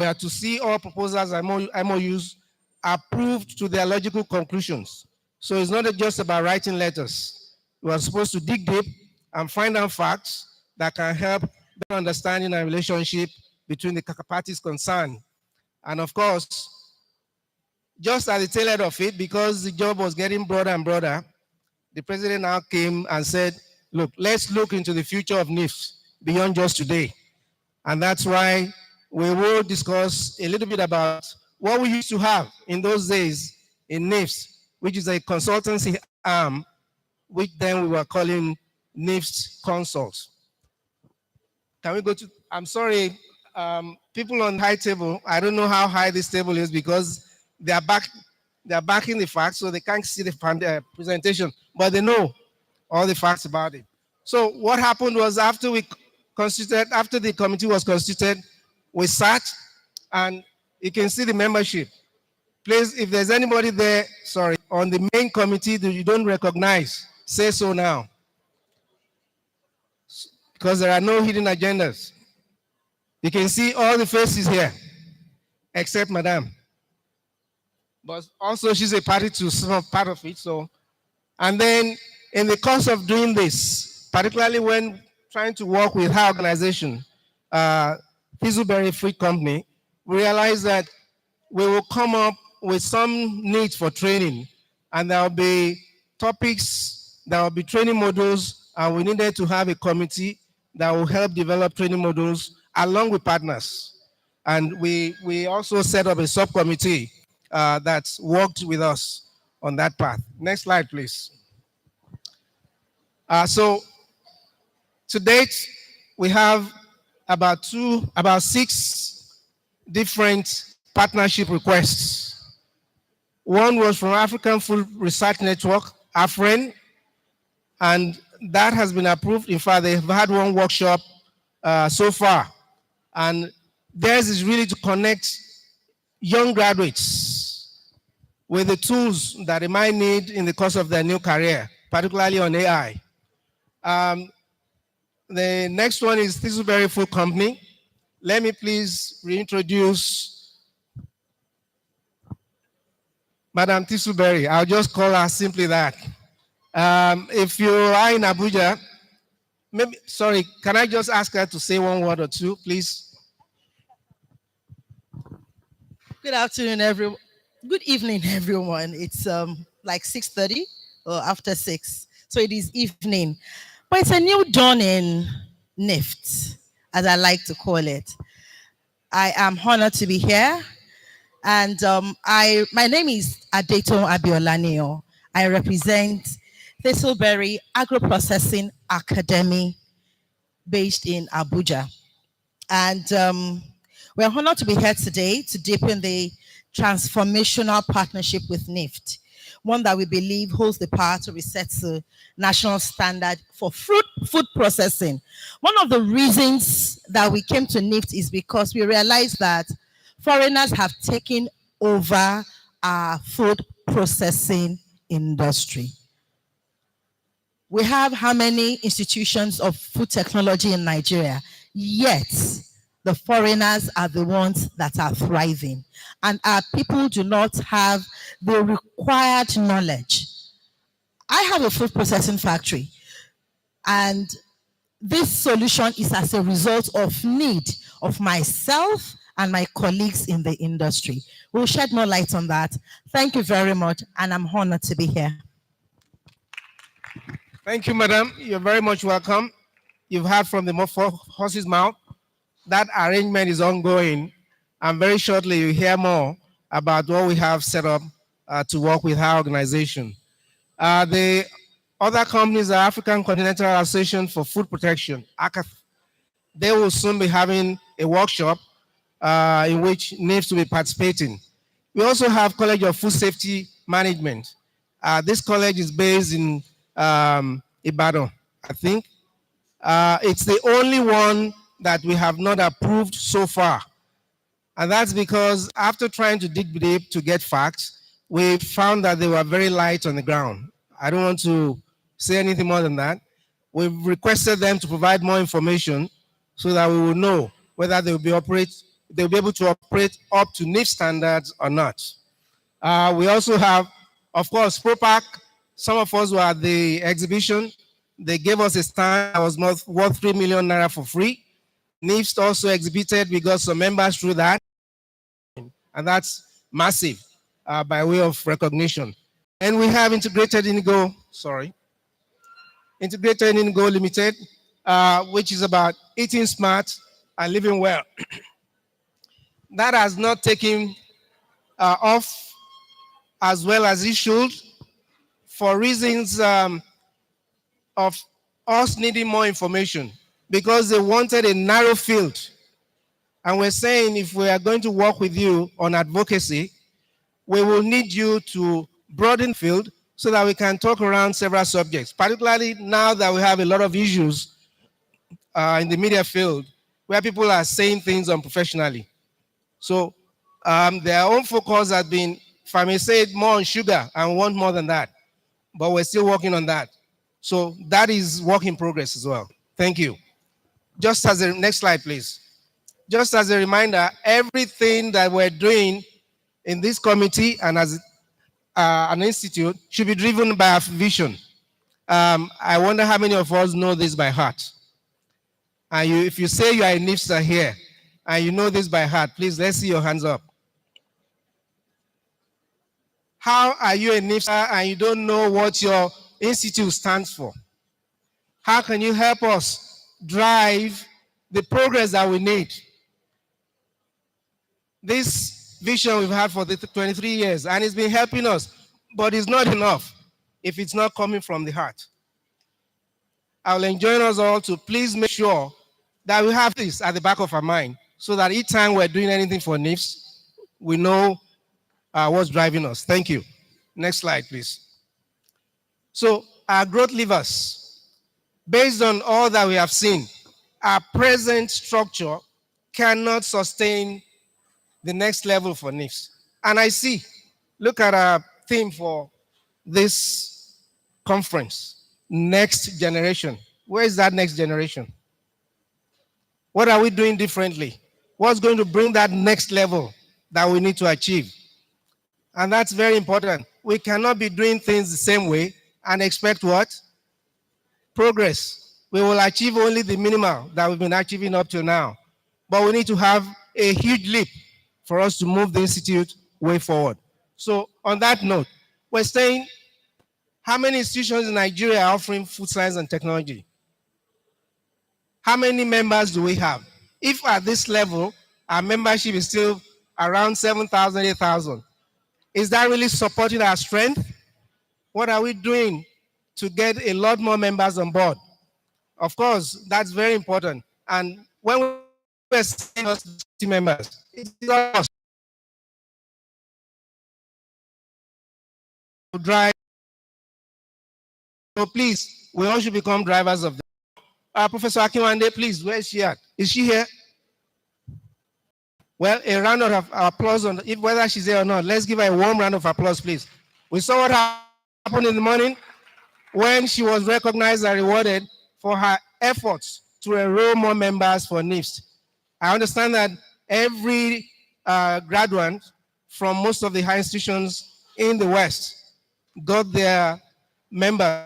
to see all proposals and MOUs approved to their logical conclusions. So it's not just about writing letters. We are supposed to dig deep and find out facts that can help better understanding and relationship between the parties concerned. And of course, just at the tail end of it, because the job was getting broader and broader, the president now came and said, look, let's look into the future of NIFST beyond just today. And that's why we will discuss a little bit about what we used to have in those days in NIFST, which is a consultancy arm, which then we were calling NIFST Consults. Can we go to, I'm sorry, people on the high table, I don't know how high this table is because they're backing the facts, so they can't see the presentation, but they know all the facts about it. So what happened was after the committee was constituted, we sat and you can see the membership. Please, if there's anybody there, sorry, on the main committee that you don't recognize, say so now. Because there are no hidden agendas. You can see all the faces here, except Madame. But also she's a party to some part of it. So, and then in the course of doing this, particularly when trying to work with her organization, Thistleberry Fruit Company, we realized that we will come up with some needs for training, and there will be topics, there will be training modules, and we needed to have a committee that will help develop training modules along with partners. And we also set up a subcommittee that's worked with us on that path. Next slide, please. So to date, we have about 6 different partnership requests. One was from African Food Research Network, AFREN, and that has been approved. In fact, they've had one workshop so far. And theirs is really to connect young graduates with the tools that they might need in the course of their new career, particularly on AI. The next one is Thistleberry Food Company. Let me please reintroduce Madam Thistleberry. I'll just call her simply that. If you are in Abuja, maybe, sorry, can I just ask her to say one word or two, please? Good afternoon, everyone. Good evening, everyone. It's like 6:30 or after 6. So it is evening. But it's a new dawn in NIFST, as I like to call it. I am honored to be here. And my name is Adeton Abiolanio. I represent Thistleberry Agro-Processing Academy based in Abuja. And we're honored to be here today to deepen the transformational partnership with NIFST, one that we believe holds the power to reset the national standard for food processing. One of the reasons that we came to NIFST is because we realized that foreigners have taken over our food processing industry. We have how many institutions of food technology in Nigeria? Yet, the foreigners are the ones that are thriving. And our people do not have the required knowledge. I have a food processing factory. And this solution is as a result of need of myself and my colleagues in the industry. We'll shed more light on that. Thank you very much, and I'm honored to be here. Thank you, madam. You're very much welcome. You've heard from the horse's mouth. That arrangement is ongoing, and very shortly you'll hear more about what we have set up to work with our organization. The other companies are African Continental Association for Food Protection, ACAF. They will soon be having a workshop in which NIFST will be participating. We also have College of Food Safety Management. This college is based in Ibadan, I think. It's the only one that we have not approved so far. And that's because after trying to dig deep to get facts, we found that they were very light on the ground. I don't want to say anything more than that. We've requested them to provide more information so that we will know whether they will be they'll be able to operate up to NIFST standards or not. We also have, of course, ProPac. Some of us were at the exhibition. They gave us a stand that was worth 3 million naira for free. NIFST also exhibited. We got some members through that, and that's massive by way of recognition. And we have Integrated Indigo Limited, which is about eating smart and living well. That has not taken off as well as it should for reasons of us needing more information, because they wanted a narrow field. And we're saying if we are going to work with you on advocacy, we will need you to broaden the field so that we can talk around several subjects, particularly now that we have a lot of issues in the media field where people are saying things unprofessionally. So their own focus has been, if I may say it, more on sugar and want more than that. But we're still working on that. So that is work in progress as well. Thank you. Just as a next slide, please. Just as a reminder, everything that we're doing in this committee and as an institute should be driven by a vision. I wonder how many of us know this by heart. And if you say you are a NIFST here and you know this by heart, please let's see your hands up. How are you a NIFST and you don't know what your institute stands for? How can you help us drive the progress that we need? This vision we've had for the 23 years, and it's been helping us, but it's not enough if it's not coming from the heart. I will enjoin us all to please make sure that we have this at the back of our mind so that each time we're doing anything for NIFST, we know what's driving us. Thank you. Next slide, please. So our growth levers, based on all that we have seen, our present structure cannot sustain the next level for NIFST. And I see, look at our theme for this conference, next generation. Where is that next generation? What are we doing differently? What's going to bring that next level that we need to achieve? And that's very important. We cannot be doing things the same way and expect what? Progress. We will achieve only the minimal that we've been achieving up to now. But we need to have a huge leap for us to move the institute way forward. So on that note, we're saying, how many institutions in Nigeria are offering food science and technology? How many members do we have? If at this level, our membership is still around 7,000, 8,000, is that really supporting our strength? What are we doing to get a lot more members on board? Of course, that's very important. And when we're saying us 60 members, it's not us to drive. So please, we all should become drivers of the Professor Akinwande, please, where is she at? Is she here? Well, a round of applause on whether she's here or not. Let's give her a warm round of applause, please. We saw what happened in the morning when she was recognized and rewarded for her efforts to enroll more members for NIFST. I understand that every graduate from most of the high institutions in the West got their members